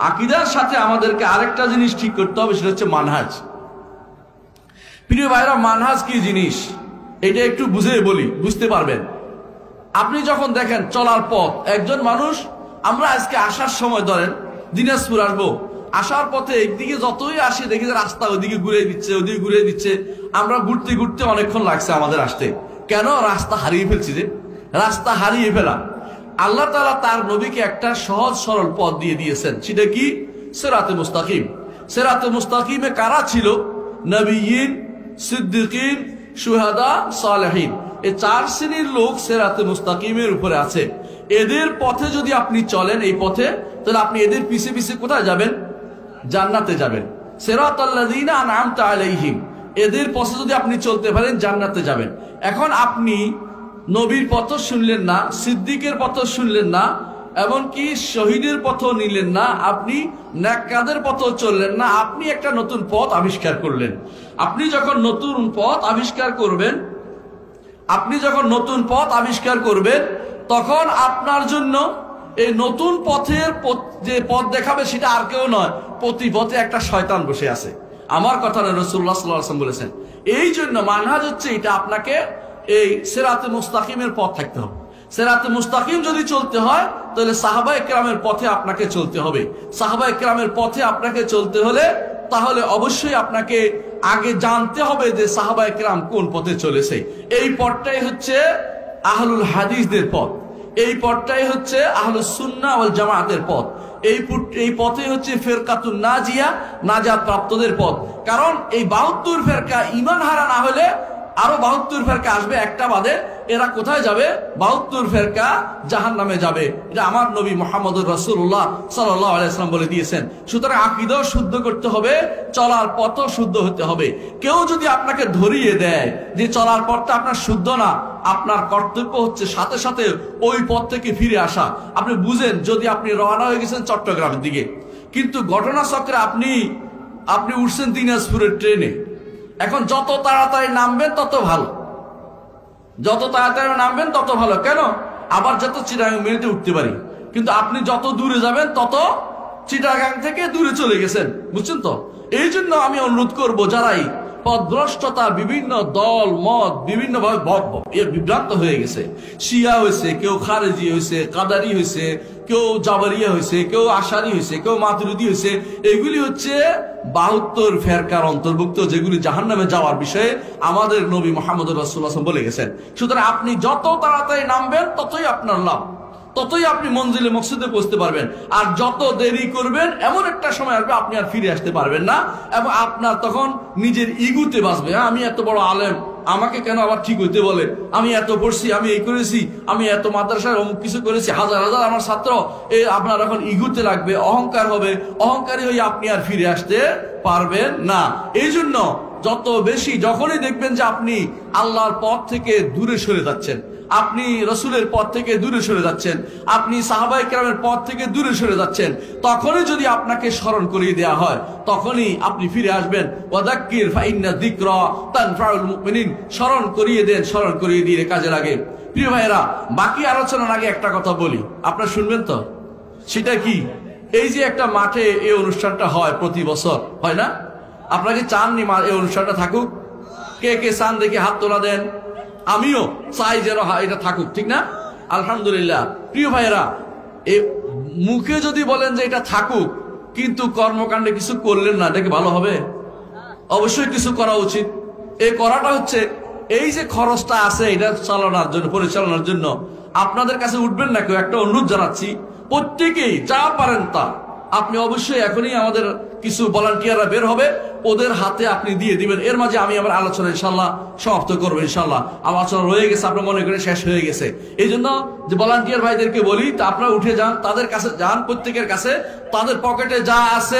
আকীদার সাথে আমাদেরকে আরেকটা জিনিস ঠিক করতে হবে, সেটা হচ্ছে মানহাজ। প্রিয় ভাইরা, মানহাজ কি জিনিস এটা একটু বুঝে বলি, বুঝতে পারবেন। আপনি যখন দেখেন চলার পথ, একজন মানুষ, আমরা আজকে আসার সময় ধরেন দিনাজপুর আসবো, আসার পথে একদিকে যতই আসি দেখি যে রাস্তা ওইদিকে ঘুরে দিচ্ছে, ওইদিকে ঘুরে দিচ্ছে। আমরা ঘুরতে ঘুরতে অনেকক্ষণ লাগছে আমাদের আসতে। কেন? রাস্তা হারিয়ে ফেলছি। যে রাস্তা হারিয়ে ফেলা, আল্লাহ তাআলা তার নবীকে একটা সহজ সরল পথ দিয়ে দিয়েছেন। সেটা কি? সিরাতে মুস্তাকিম। সিরাতে মুস্তাকিমে কারা ছিল? নবিয়্যিন, সিদ্দিকিন, শুহাদা, সালেহিন। এই চার শ্রেণীর লোক সিরাতে মুস্তাকিমের উপরে আছে। এদের পথে যদি আপনি চলেন, এই পথে, তাহলে আপনি এদের পিছে পিছে কোথায় যাবেন? জান্নাতে যাবেন। সিরাতাল্লাযীনা আনআমতা আলাইহিম, এদের পথে যদি আপনি চলতে পারেন জান্নাতে যাবেন। এখন আপনি নবীর পথ শুনলেন না, সিদ্দিকের পথ শুনলেন না, এমনকি শহীদের পথ নিলেন না, আপনি নেককারদের পথ চললেন না, আপনি একটা নতুন পথ আবিষ্কার করলেন। আপনি যখন নতুন পথ আবিষ্কার করবেন, তখন আপনার জন্য এই নতুন পথের যে পথ দেখাবে সেটা আর কেউ নয়, প্রতি পথে একটা শয়তান বসে আছে। আমার কথা না, রাসূলুল্লাহ সাল্লাল্লাহু আলাইহি ওয়াসাল্লাম বলেছেন। এই জন্য মানহাজ হচ্ছে এটা, আপনাকে এই সিরাতে মুস্তাকিমের পথ থাকতে হবে। সিরাতে মুস্তাকিম যদি চলতে হয়, তাহলে সাহাবায়ে কেরামের পথে আপনাকে চলতে হবে। সাহাবায়ে কেরামের পথে আপনাকে চলতে হলে তাহলে অবশ্যই আপনাকে আগে জানতে হবে যে সাহাবায়ে কেরাম কোন পথে চলেছে। এই পথটাই হচ্ছে আহলুল হাদিসদের পথ, এই পথটাই হচ্ছে আহলুস সুন্নাহ ওয়াল জামাতের পথ, এই পথে হচ্ছে ফিরকাতুন নাজিয়া, নাজাত প্রাপ্তদের পথ। কারণ এই 72 ফেরকা ঈমান হারা না হলে আরো 72 ফেরকা আসবে একটা বাদে, এরা কোথায় যাবে? 72 ফেরকা জাহান্নামে যাবে। এটা আমার নবী মুহাম্মদুর রাসূলুল্লাহ সাল্লাল্লাহু আলাইহি ওয়াসাল্লাম বলে দিয়েছেন। সুতরাং আকীদাও শুদ্ধ করতে হবে, চলার পথও শুদ্ধ হতে হবে। কেউ যদি আপনাকে ধরিয়ে দেয় যে চলার পথটা আপনার শুদ্ধ না, আপনার কর্তব্য হচ্ছে সাথে সাথে ওই পথ থেকে ফিরে আসা। আপনি বুঝেন, যদি আপনি রওনা হয়ে গেছেন চট্টগ্রামের দিকে, কিন্তু ঘটনাচক্রে আপনি উঠছেন দিনাজপুরের ট্রেনে। এখন যত তাড়াতাড়ি নামবেন তত ভালো, যত তাড়াতাড়ি নামবেন তত ভালো। কেন? আবার যত চিটাগাং মিনিটে উঠতে পারি। কিন্তু আপনি যত দূরে যাবেন তত চিটাগাং থেকে দূরে চলে গেছেন। বুঝছেন তো? এই জন্য আমি অনুরোধ করবো, যারাই পথভ্রষ্টতা, বিভিন্ন দল মত বিভিন্ন ভাবে বিভ্রান্ত হয়ে গেছে, শিয়া হয়েছে, কেউ খারেজি হয়েছে, কাদারি হয়েছে, কেউ জাবারিয়া হয়েছে, কেউ আশারি হয়েছে, কেউ মাতুরিদি হয়েছে, এগুলি হচ্ছে 72 ফেরকার অন্তর্ভুক্ত, যেগুলি জাহান্নামে যাওয়ার বিষয়ে আমাদের নবী মুহাম্মদুর রাসূলুল্লাহ সাল্লাল্লাহু আলাইহি ওয়াসাল্লাম বলে গেছেন। সুতরাং আপনি যত তাড়াতাড়ি নামবেন ততই আপনার লাভ, ততই আপনি মঞ্জিলে মকসুদে পৌঁছতে পারবেন। আর যত দেরি করবেন, এমন একটা সময় আসবে আপনি আর ফিরে আসতে পারবেন না, এবং আপনার তখন নিজের ইগুতে বাঁচবে। আমি এত বড় আলেম, আমাকে কেন আবার ঠিক হইতে বলে, আমি এত পড়ছি, আমি এই করেছি, আমি এত মাদ্রাসায় অমুক কিছু করেছি, হাজার হাজার আমার ছাত্র, আপনার এখন ইগুতে লাগবে, অহংকার হবে, অহংকারী হয়ে আপনি আর ফিরে আসতে পারবেন না। এই জন্য যত বেশি, যখনই দেখবেন যে আপনি আল্লাহর পথ থেকে দূরে সরে যাচ্ছেন, আপনি রসুলের পথ থেকে দূরে সরে যাচ্ছেন, আপনি সাহাবায়ে কেরামের পথ থেকে দূরে সরে যাচ্ছেন, তখনই যদি আপনাকে স্মরণ করিয়ে দেওয়া হয়, তখনই আপনি ফিরে আসবেন। ওয়াযাক্কির ফাইন্না যিকরা তানফাউল মুমিনিন, স্মরণ করিয়ে দেন, স্মরণ করিয়ে দিয়ে কাজে লাগে। প্রিয় ভাইরা, বাকি আলোচনার আগে একটা কথা বলি, আপনারা শুনবেন তো? সেটা কি? এই যে একটা মাঠে এই অনুষ্ঠানটা হয় প্রতি বছর, হয় না? আপনাকে চাননি এই অনুষ্ঠানটা থাকুক? কে কে চান দেখি হাত তোলা দেন। আমিও চাই যেন এটা থাকুক, ঠিক না? আলহামদুলিল্লাহ। প্রিয় ভাইয়েরা, এই মুখে যদি বলেন যে এটা থাকুক, কিন্তু কর্মকাণ্ডে কিছু করলেন না, এটা কি ভালো হবে? অবশ্যই কিছু করা উচিত। এই করাটা হচ্ছে, এই যে খরচটা আছে এটা চালানোর জন্য, পরিচালনার জন্য আপনাদের কাছে উঠবেন না কেউ, একটা অনুরোধ জানাচ্ছি, প্রত্যেকেই যা পারেন তা আপনি অবশ্যই, এখনই আমাদের কিছু ভলান্টিয়াররা বের হবে, ওদের হাতে আপনি দিয়ে দিবেন। এর মাঝে আমি আমার আলোচনা ইনশাল্লাহ সমাপ্ত করবো। ইনশাল্লাহ আমার আলোচনা রয়ে গেছে, আপনার মনে করেন শেষ হয়ে গেছে। এই জন্য যে ভলান্টিয়ার ভাইদেরকে বলি, তা আপনারা উঠে যান, তাদের কাছে যান, প্রত্যেকের কাছে তাদের পকেটে যা আছে